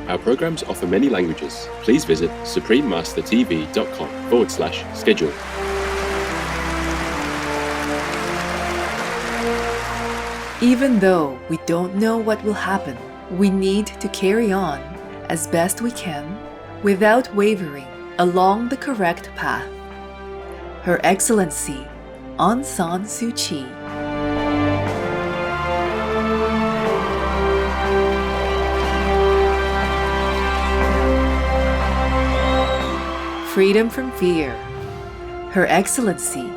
Our programs offer many languages. Please visit suprememastertv.com/schedule. Even though we don't know what will happen, we need to carry on as best we can without wavering along the correct path. Her Excellency, Aung San Suu Kyi. Freedom from Fear. Her Excellency,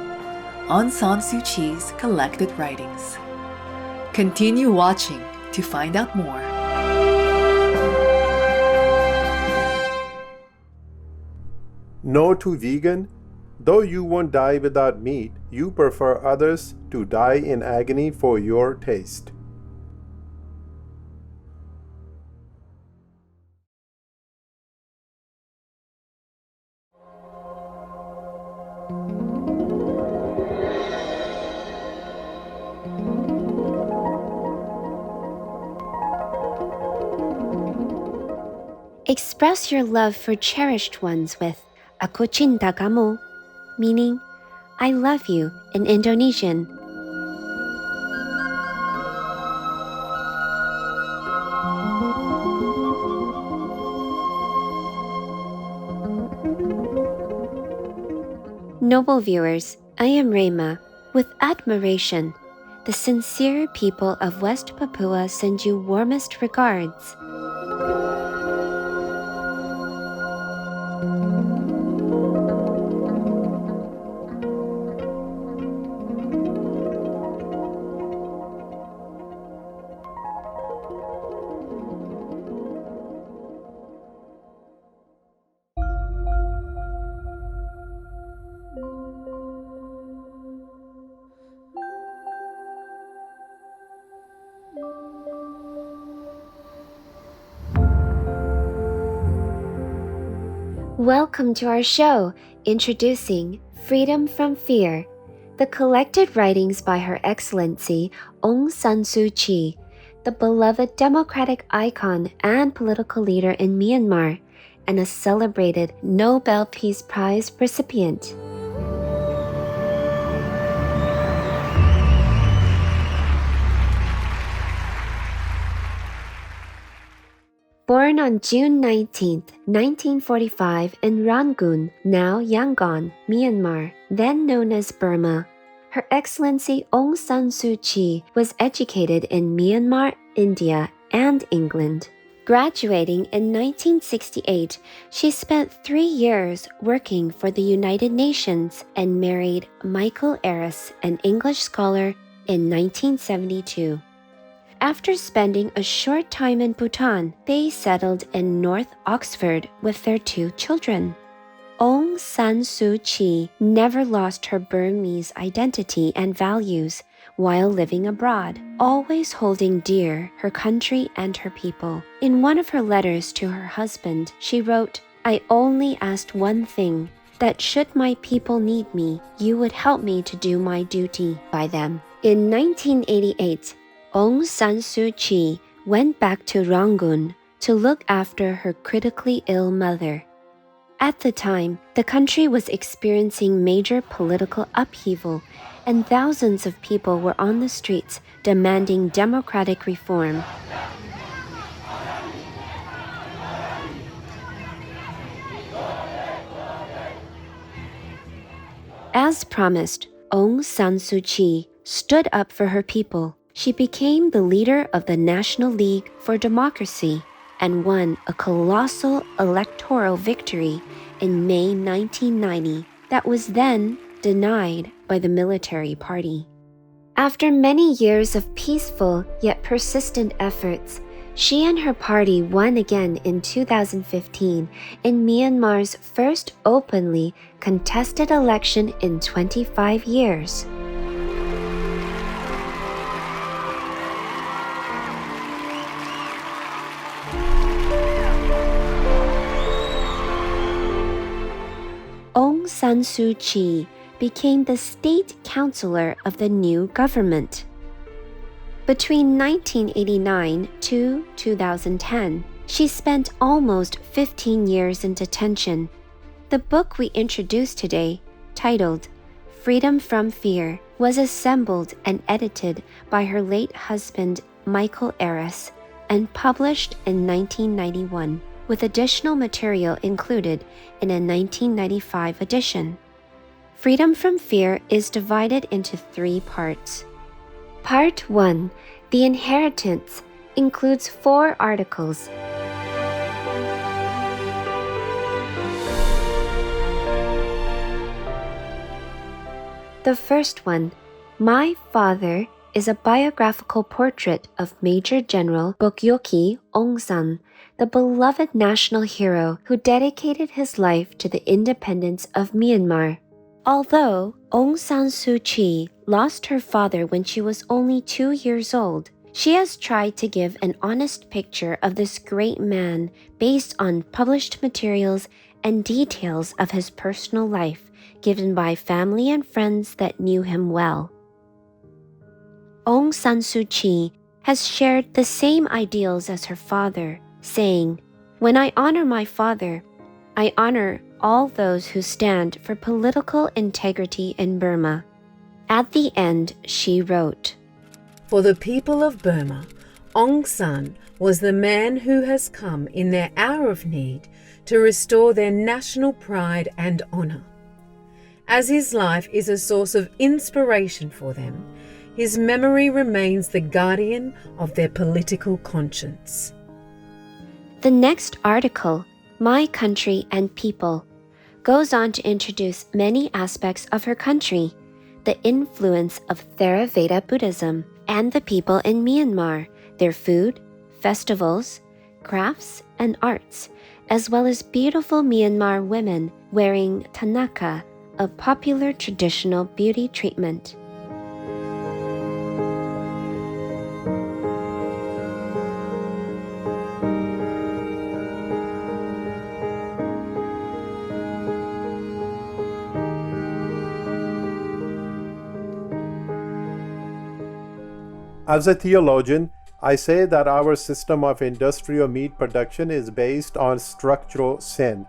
Aung San Suu Kyi's collected writings. Continue watching to find out more. No to vegan? Though you won't die without meat, you prefer others to die in agony for your taste. Express your love for cherished ones with Aku cinta kamu, meaning I love you in Indonesian. Noble viewers, I am Rema. With admiration, the sincere people of West Papua send you warmest regards. Welcome to our show, introducing Freedom from Fear, the collected writings by Her Excellency Aung San Suu Kyi, the beloved democratic icon and political leader in Myanmar, and a celebrated Nobel Peace Prize recipient. Born on June 19, 1945 in Rangoon, now Yangon, Myanmar, then known as Burma, Her Excellency Aung San Suu Kyi was educated in Myanmar, India, and England. Graduating in 1968, she spent 3 years working for the United Nations and married Michael Eris, an English scholar, in 1972. After spending a short time in Bhutan, they settled in North Oxford with their 2 children. Aung San Suu Kyi never lost her Burmese identity and values while living abroad, always holding dear her country and her people. In one of her letters to her husband, she wrote, "I only asked one thing, that should my people need me, you would help me to do my duty by them." In 1988, Aung San Suu Kyi went back to Rangoon to look after her critically ill mother. At the time, the country was experiencing major political upheaval, and thousands of people were on the streets demanding democratic reform. As promised, Aung San Suu Kyi stood up for her people. She became the leader of the National League for Democracy and won a colossal electoral victory in May 1990 that was then denied by the military party. After many years of peaceful yet persistent efforts, she and her party won again in 2015 in Myanmar's first openly contested election in 25 years. Aung San Suu Kyi became the state councillor of the new government. Between 1989 to 2010, She spent almost 15 years in detention. The book we introduced today, titled Freedom from Fear, was assembled and edited by her late husband, Michael Eris, and published in 1991, with additional material included in a 1995 edition. Freedom from Fear is divided into 3 parts. Part 1, The Inheritance, includes 4 articles. The first one, My Father, is a biographical portrait of Major General Bokyoki Aung San, the beloved national hero who dedicated his life to the independence of Myanmar. Although Aung San Suu Kyi lost her father when she was only 2 years old, she has tried to give an honest picture of this great man based on published materials and details of his personal life given by family and friends that knew him well. Aung San Suu Kyi has shared the same ideals as her father, saying, "When I honor my father, I honor all those who stand for political integrity in Burma." At the end, she wrote, For the people of Burma, Aung San was the man who has come in their hour of need to restore their national pride and honor. As his life is a source of inspiration for them, his memory remains the guardian of their political conscience. The next article, My Country and People, goes on to introduce many aspects of her country, the influence of Theravada Buddhism, and the people in Myanmar, their food, festivals, crafts, and arts, as well as beautiful Myanmar women wearing tanaka, a popular traditional beauty treatment. As a theologian, I say that our system of industrial meat production is based on structural sin.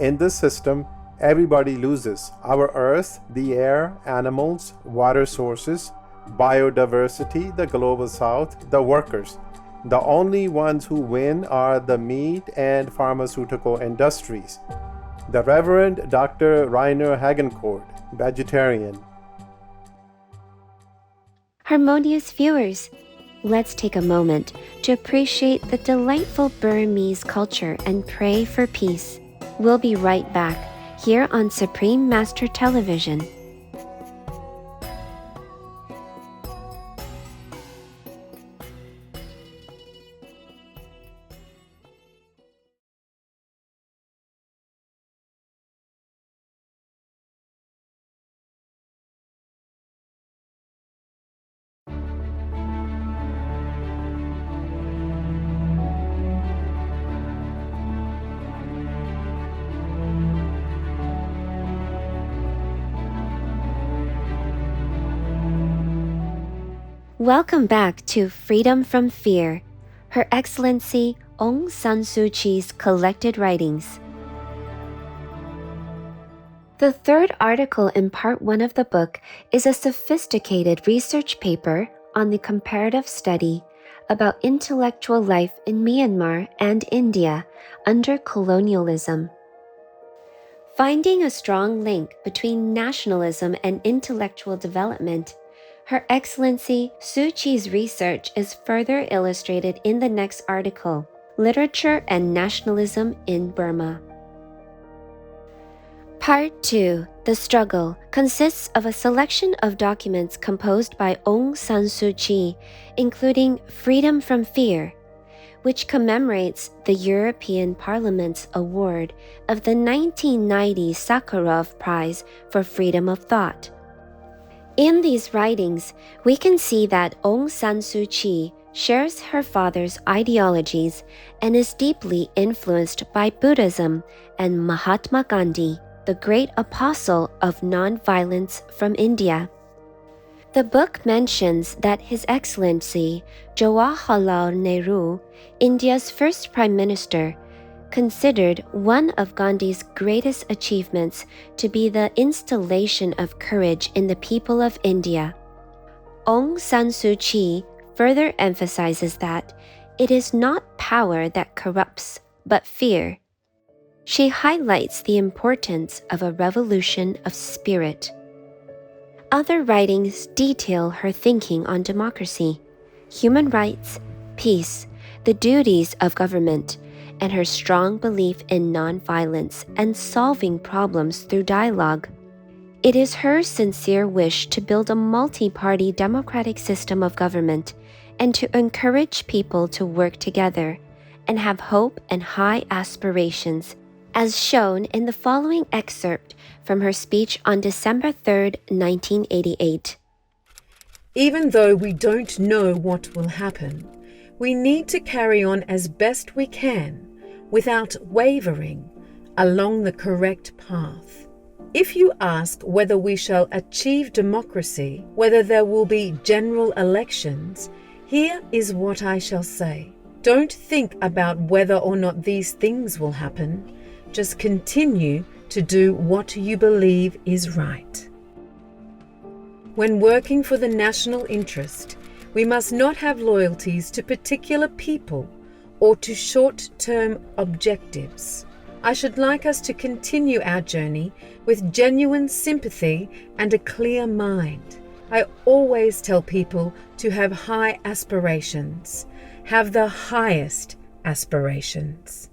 In this system, everybody loses: our earth, the air, animals, water sources, biodiversity, the global south, the workers. The only ones who win are the meat and pharmaceutical industries. The Reverend Dr. Rainer Hagencourt, vegetarian. Harmonious viewers, let's take a moment to appreciate the delightful Burmese culture and pray for peace. We'll be right back here on Supreme Master Television. Welcome back to Freedom from Fear, Her Excellency Aung San Suu Kyi's collected writings. The third article in Part 1 of the book is a sophisticated research paper on the comparative study about intellectual life in Myanmar and India under colonialism. Finding a strong link between nationalism and intellectual development, Her Excellency Suu Kyi's research is further illustrated in the next article, Literature and Nationalism in Burma. Part 2, The Struggle, consists of a selection of documents composed by Aung San Suu Kyi, including Freedom from Fear, which commemorates the European Parliament's award of the 1990 Sakharov Prize for Freedom of Thought. In these writings, we can see that Aung San Suu Kyi shares her father's ideologies and is deeply influenced by Buddhism and Mahatma Gandhi, the great apostle of non-violence from India. The book mentions that His Excellency Jawaharlal Nehru, India's first Prime Minister, considered one of Gandhi's greatest achievements to be the installation of courage in the people of India. Aung San Suu Kyi further emphasizes that it is not power that corrupts, but fear. She highlights the importance of a revolution of spirit. Other writings detail her thinking on democracy, human rights, peace, the duties of government, and her strong belief in nonviolence and solving problems through dialogue. It is her sincere wish to build a multi-party democratic system of government and to encourage people to work together and have hope and high aspirations, as shown in the following excerpt from her speech on December 3, 1988. Even though we don't know what will happen, we need to carry on as best we can, without wavering, along the correct path. If you ask whether we shall achieve democracy, whether there will be general elections, here is what I shall say. Don't think about whether or not these things will happen. Just continue to do what you believe is right. When working for the national interest, we must not have loyalties to particular people or to short-term objectives. I should like us to continue our journey with genuine sympathy and a clear mind. I always tell people to have high aspirations. Have the highest aspirations.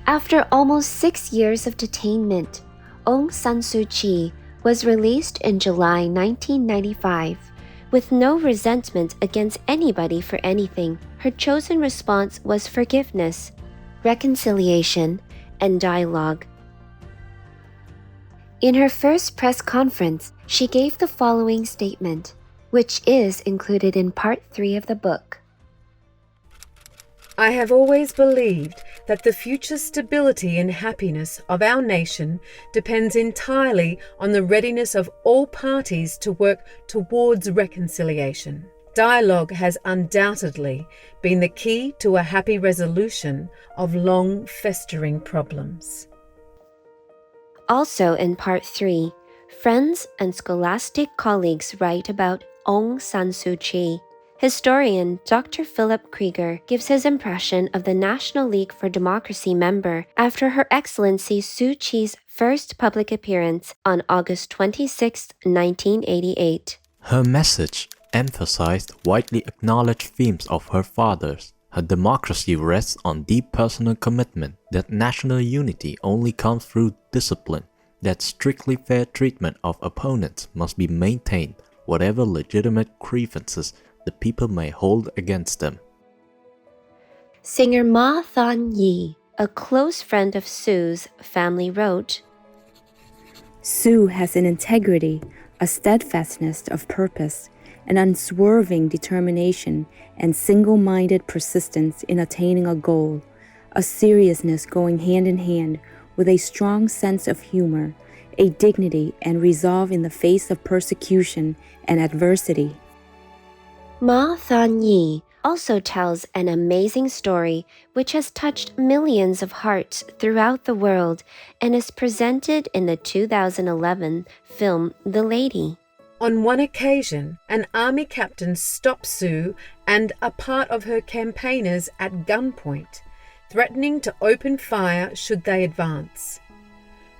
After almost 6 years of detainment, Aung San Suu Kyi was released in July 1995. With no resentment against anybody for anything, her chosen response was forgiveness, reconciliation, and dialogue. In her first press conference, she gave the following statement, which is included in Part 3 of the book. I have always believed that the future stability and happiness of our nation depends entirely on the readiness of all parties to work towards reconciliation. Dialogue has undoubtedly been the key to a happy resolution of long festering problems. Also in Part 3, friends and scholastic colleagues write about Aung San Suu Kyi. Historian Dr. Philip Krieger gives his impression of the National League for Democracy member after Her Excellency Suu Kyi's first public appearance on August 26, 1988. Her message emphasized widely acknowledged themes of her fathers. Her democracy rests on deep personal commitment, that national unity only comes through discipline, that strictly fair treatment of opponents must be maintained, whatever legitimate grievances the people may hold against them. Singer Ma Than Yi, a close friend of Sue's family, wrote, Sue has an integrity, a steadfastness of purpose, an unswerving determination and single-minded persistence in attaining a goal, a seriousness going hand in hand with a strong sense of humor, a dignity and resolve in the face of persecution and adversity. Ma Than Yi also tells an amazing story which has touched millions of hearts throughout the world and is presented in the 2011 film The Lady. On one occasion, an army captain stopped Sue and a part of her campaigners at gunpoint, threatening to open fire should they advance.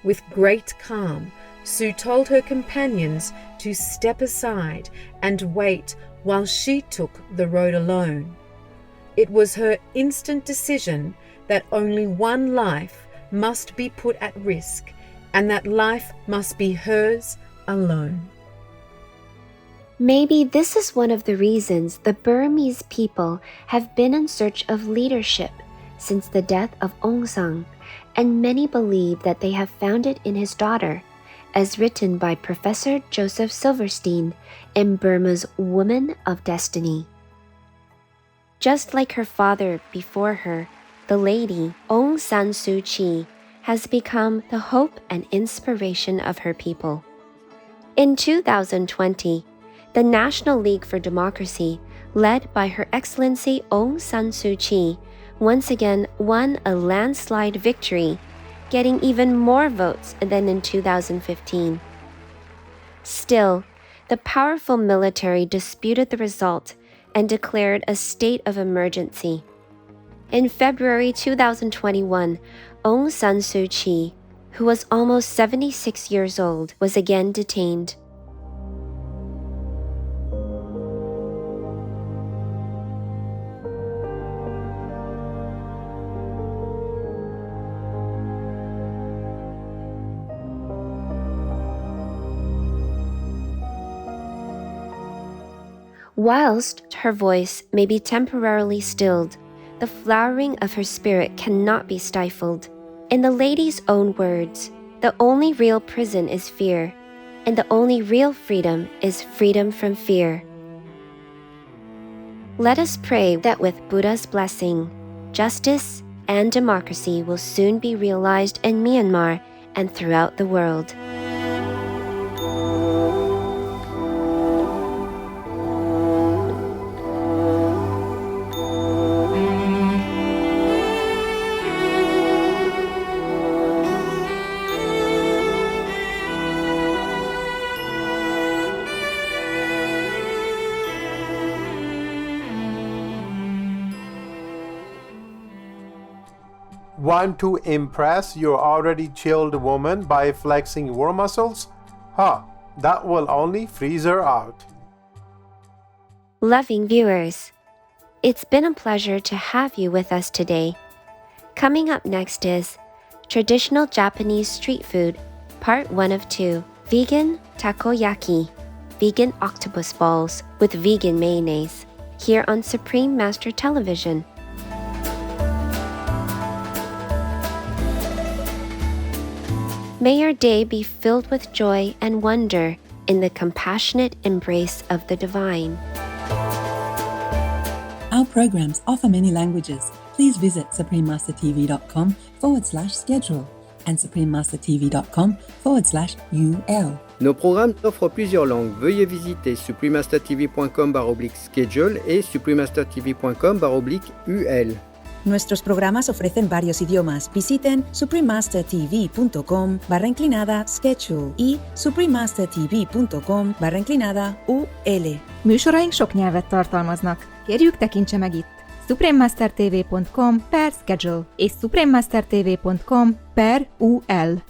With great calm, Sue told her companions to step aside and wait while she took the road alone. It was her instant decision that only one life must be put at risk, and that life must be hers alone. Maybe this is one of the reasons the Burmese people have been in search of leadership since the death of Aung San, and many believe that they have found it in his daughter, as written by Professor Joseph Silverstein in Burma's Woman of Destiny. Just like her father before her, the lady Aung San Suu Kyi has become the hope and inspiration of her people. In 2020, the National League for Democracy, led by Her Excellency Aung San Suu Kyi, once again won a landslide victory, getting even more votes than in 2015. Still, the powerful military disputed the result and declared a state of emergency. In February 2021, Aung San Suu Kyi, who was almost 76 years old, was again detained. Whilst her voice may be temporarily stilled, the flowering of her spirit cannot be stifled. In the lady's own words, the only real prison is fear, and the only real freedom is freedom from fear. Let us pray that with Buddha's blessing, justice and democracy will soon be realized in Myanmar and throughout the world. Want to impress your already chilled woman by flexing your muscles? That will only freeze her out. Loving viewers, it's been a pleasure to have you with us today. Coming up next is Traditional Japanese Street Food, Part 1 of 2, Vegan Takoyaki, Vegan Octopus Balls with Vegan Mayonnaise, here on Supreme Master Television. May your day be filled with joy and wonder in the compassionate embrace of the divine. Our programs offer many languages. Please visit suprememastertv.com/schedule and suprememastertv.com/UL. Nos programmes offrent plusieurs langues. Veuillez visiter suprememastertv.com/schedule et suprememastertv.com/UL. Nuestros programas ofrecen varios idiomas. Visiten suprememastertv.com/schedule y suprememastertv.com/UL. Műsoraink sok nyelvet tartalmaznak. Kérjük, tekintse meg itt suprememastertv.com/schedule és suprememastertv.com/UL.